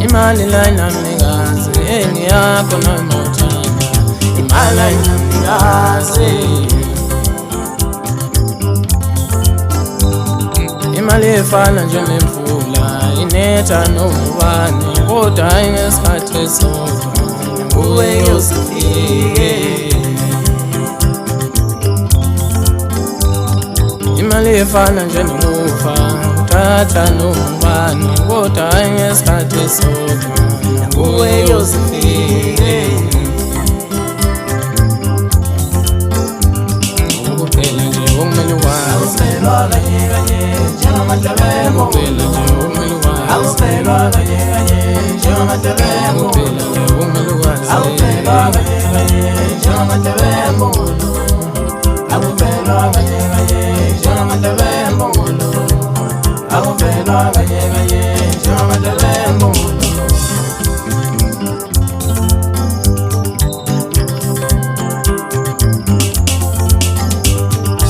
imali layina mnikazi engiyakho noma uthanda imali layina mnikazi imali efana njengemvula inetha noma ubani kodwa ngesikhathi esodwa nguwe yosifike imali efana njengokufa uthatha noma ubani kodwa ngesikhathi esodwa nguwe yosifike ukuphela nje okumele ukwazi ukuphela nje okumele ukwazi ukuphela nje okumele ukwazi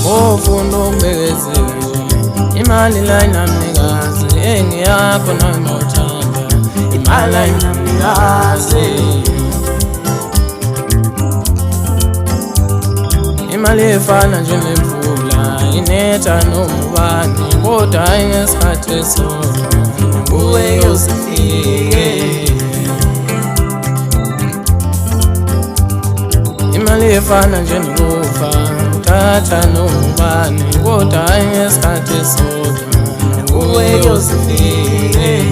ofuna ukubekezela nje imali layina mnikazi engiyakho noma uthanda imali layina mnikazi imali efana njengemvula inetha noma ubani kodwa ngesikhathi esodwa nguwe yosifike imali efana njenokufa uthatha noma ubani kodwa ngesikhathi esodwa nguwe yosifike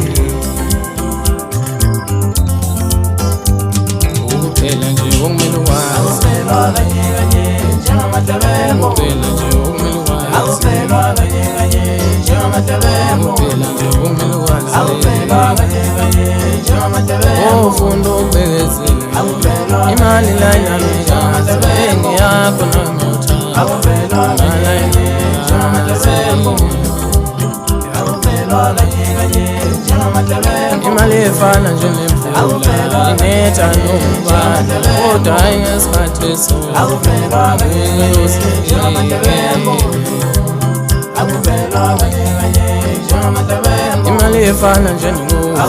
ukuphela nje okumele ukwazi ukuphela nje okumele ukwazi ukuphela nje okumele ukwazi ofuna ukubekezela imali layina mnikazi engiyakho noma uthanda imali layina mnikazi imali efana njengemvula inetha noma ubani kodwa ngesikhathi esodwa nguwe yosifike imali efana njenokufa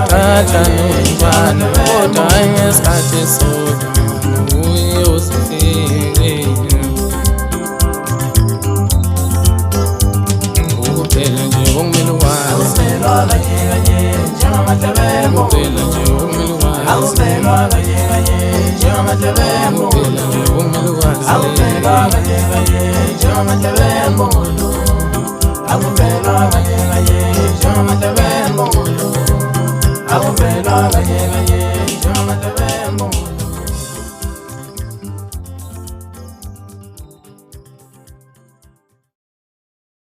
uthatha noma ubani kodwa ngesikhathi esodwa nguwe yosifike ukuphela nje okumele ukwazi ukuphela nje okumele ukwazi ukuphela nje okumele ukwazi Akupela kanye kanye,